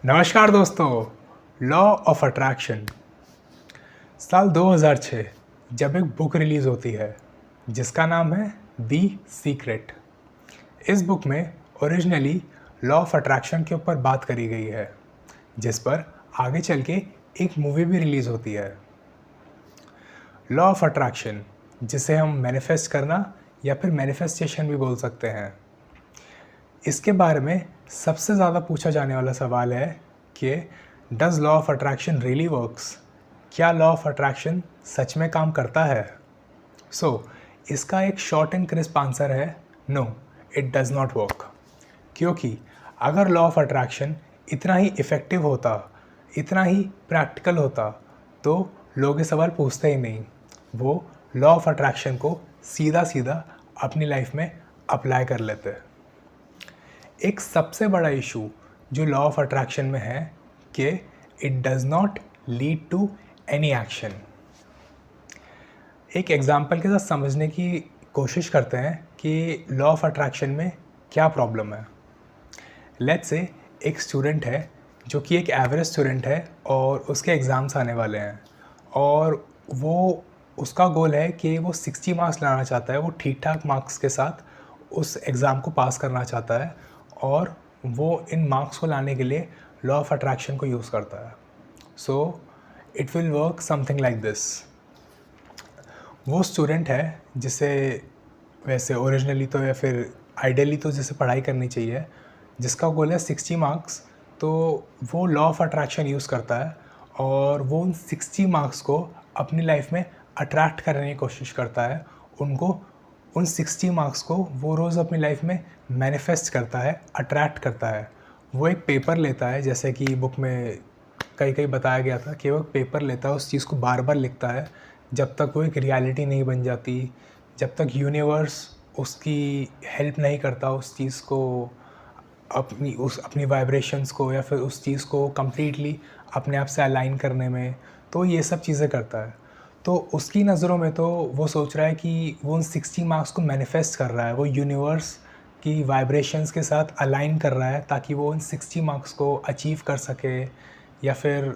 नमस्कार दोस्तों। Law of attraction. साल 2006 जब एक बुक रिलीज़ होती है जिसका नाम है दी सीक्रेट। इस बुक में ओरिजिनली लॉ ऑफ अट्रैक्शन के ऊपर बात करी गई है, जिस पर आगे चल के एक मूवी भी रिलीज़ होती है। लॉ ऑफ अट्रैक्शन, जिसे हम मैनिफेस्ट करना या फिर मैनिफेस्टेशन भी बोल सकते हैं, इसके बारे में सबसे ज़्यादा पूछा जाने वाला सवाल है कि does law of attraction really works? क्या लॉ ऑफ अट्रैक्शन सच में काम करता है? इसका एक शॉर्ट एंड क्रिस्प आंसर है no, it does not work. क्योंकि अगर लॉ ऑफ अट्रैक्शन इतना ही इफ़ेक्टिव होता, इतना ही प्रैक्टिकल होता, तो लोग ये सवाल पूछते ही नहीं। वो लॉ ऑफ अट्रैक्शन को सीधा सीधा अपनी लाइफ में अप्लाई कर लेते। एक सबसे बड़ा इशू जो लॉ ऑफ अट्रैक्शन में है कि it does not lead to any action. एक एग्जांपल के साथ समझने की कोशिश करते हैं कि लॉ ऑफ अट्रैक्शन में क्या प्रॉब्लम है। लेट्स से एक स्टूडेंट है जो कि एक एवरेज स्टूडेंट है और उसके एग्ज़ाम्स आने वाले हैं और उसका गोल है कि वो 60 मार्क्स लाना चाहता है। वो ठीक ठाक मार्क्स के साथ उस एग्ज़ाम को पास करना चाहता है और वो इन मार्क्स को लाने के लिए लॉ ऑफ अट्रैक्शन को यूज़ करता है। It will work something like this. वो स्टूडेंट है जिसे वैसे ओरिजिनली तो या फिर आइडियली तो जिसे पढ़ाई करनी चाहिए, जिसका गोल है 60 मार्क्स, तो वो लॉ ऑफ अट्रैक्शन यूज़ करता है और वो उन 60 मार्क्स को अपनी लाइफ में अट्रैक्ट करने की कोशिश करता है। उन 60 मार्क्स को वो रोज़ अपनी लाइफ में मैनिफेस्ट करता है, अट्रैक्ट करता है। वो एक पेपर लेता है, जैसे कि बुक में कहीं बताया गया था कि वो एक पेपर लेता है, उस चीज़ को बार बार लिखता है जब तक वो एक रियलिटी नहीं बन जाती, जब तक यूनिवर्स उसकी हेल्प नहीं करता उस चीज़ को अपनी वाइब्रेशंस को या फिर उस चीज़ को कम्प्लीटली अपने आप से अलाइन करने में। तो ये सब चीज़ें करता है। तो उसकी नज़रों में तो वो सोच रहा है कि वो उन 60 मार्क्स को मैनिफेस्ट कर रहा है, वो यूनिवर्स की वाइब्रेशंस के साथ अलाइन कर रहा है ताकि वो उन 60 मार्क्स को अचीव कर सके, या फिर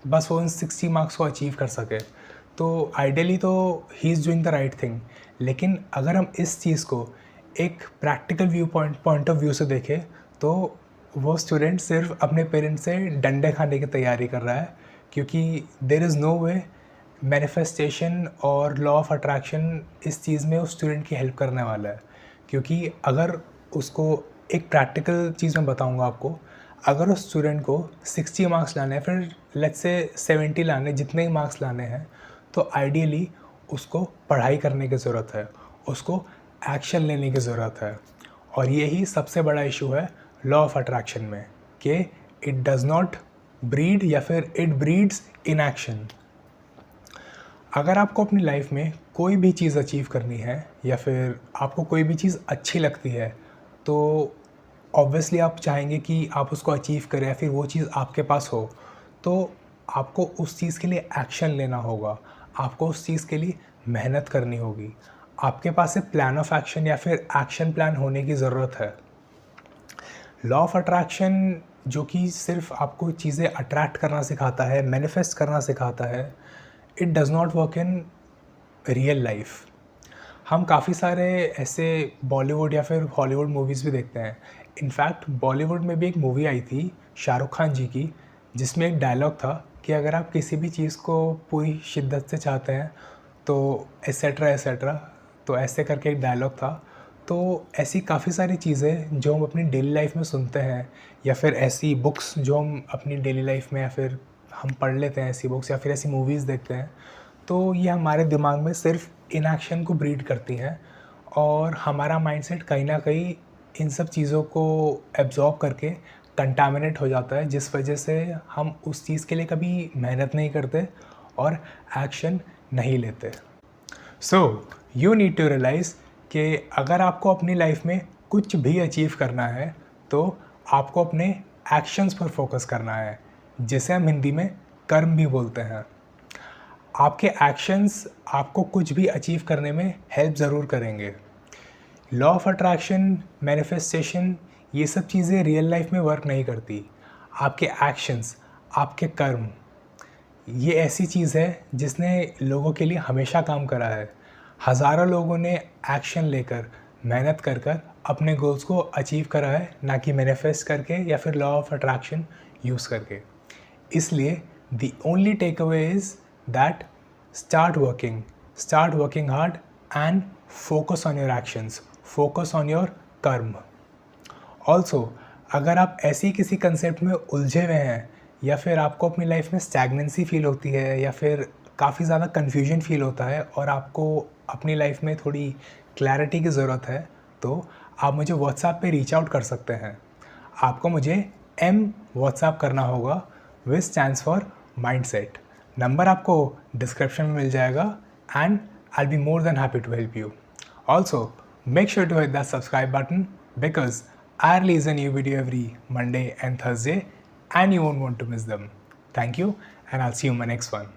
बस वो उन 60 मार्क्स को अचीव कर सके। तो आइडियली तो he is doing the right thing. लेकिन अगर हम इस चीज़ को एक प्रैक्टिकल पॉइंट ऑफ व्यू से देखें तो वो स्टूडेंट सिर्फ अपने पेरेंट्स से डंडे खाने की तैयारी कर रहा है, क्योंकि there is no way manifestation और लॉ ऑफ अट्रैक्शन इस चीज़ में उस स्टूडेंट की हेल्प करने वाला है। क्योंकि अगर उसको एक प्रैक्टिकल चीज़ मैं बताऊंगा आपको, अगर उस स्टूडेंट को 60 मार्क्स लाने हैं, फिर लेट्स से 70 लाने, जितने ही मार्क्स लाने हैं, तो आइडियली उसको पढ़ाई करने की ज़रूरत है, उसको एक्शन लेने की ज़रूरत है। और यही सबसे बड़ा इशू है लॉ ऑफ अट्रैक्शन में कि इट डज़ नॉट ब्रीड या फिर इट ब्रीड्स इन एक्शन। अगर आपको अपनी लाइफ में कोई भी चीज़ अचीव करनी है या फिर आपको कोई भी चीज़ अच्छी लगती है, तो ऑब्वियसली आप चाहेंगे कि आप उसको अचीव करें या फिर वो चीज़ आपके पास हो। तो आपको उस चीज़ के लिए एक्शन लेना होगा, आपको उस चीज़ के लिए मेहनत करनी होगी। आपके पास एक प्लान ऑफ एक्शन या फिर एक्शन प्लान होने की ज़रूरत है। लॉ ऑफ अट्रैक्शन जो कि सिर्फ आपको चीज़ें अट्रैक्ट करना सिखाता है, मैनिफेस्ट करना सिखाता है, it does not work in real life. हम काफ़ी सारे ऐसे बॉलीवुड या फिर हॉलीवुड मूवीज़ भी देखते हैं। इनफैक्ट बॉलीवुड में भी एक मूवी आई थी शाहरुख खान जी की, जिसमें एक डायलॉग था कि अगर आप किसी भी चीज़ को पूरी शिद्दत से चाहते हैं तो एसेट्रा एसेट्रा, तो ऐसे करके एक डायलॉग था। तो ऐसी काफ़ी सारी चीज़ें जो हम अपनी डेली लाइफ में सुनते हैं, या फिर ऐसी बुक्स जो हम अपनी डेली लाइफ में या फिर हम पढ़ लेते हैं ऐसी बुक्स या फिर ऐसी मूवीज़ देखते हैं, तो ये हमारे दिमाग में सिर्फ इनएक्शन को ब्रीड करती हैं और हमारा माइंडसेट कहीं ना कहीं इन सब चीज़ों को एब्जॉर्ब करके कंटामिनेट हो जाता है, जिस वजह से हम उस चीज़ के लिए कभी मेहनत नहीं करते और एक्शन नहीं लेते। यू नीड टू रियलाइज़ कि अगर आपको अपनी लाइफ में कुछ भी अचीव करना है तो आपको अपने एक्शंस पर फोकस करना है, जिसे हम हिंदी में कर्म भी बोलते हैं। आपके एक्शंस आपको कुछ भी अचीव करने में हेल्प ज़रूर करेंगे। लॉ ऑफ अट्रैक्शन, मैनिफेस्टेशन, ये सब चीज़ें रियल लाइफ में वर्क नहीं करती। आपके एक्शंस, आपके कर्म, ये ऐसी चीज़ है जिसने लोगों के लिए हमेशा काम करा है। हज़ारों लोगों ने एक्शन लेकर, मेहनत कर कर अपने गोल्स को अचीव करा है, ना कि मैनिफेस्ट करके या फिर लॉ ऑफ अट्रैक्शन यूज़ करके। इसलिए the only take away is that start working hard and focus on your actions, focus on your karma. Also अगर आप ऐसी किसी कंसेप्ट में उलझे हुए हैं या फिर आपको अपनी लाइफ में स्टैग्नेंसी फील होती है या फिर काफ़ी ज़्यादा कन्फ्यूजन फील होता है और आपको अपनी लाइफ में थोड़ी क्लैरिटी की ज़रूरत है, तो आप मुझे व्हाट्सएप पे रीच आउट कर सकते हैं। आपको मुझे व्हाट्सएप करना होगा, which stands for mindset. Number आपको डिस्क्रिप्शन में मिल जाएगा and I will be more than happy to help you. Also make sure to hit that subscribe button because I release a new video every Monday and Thursday and you won't want to miss them. Thank you and I'll see you in my next one.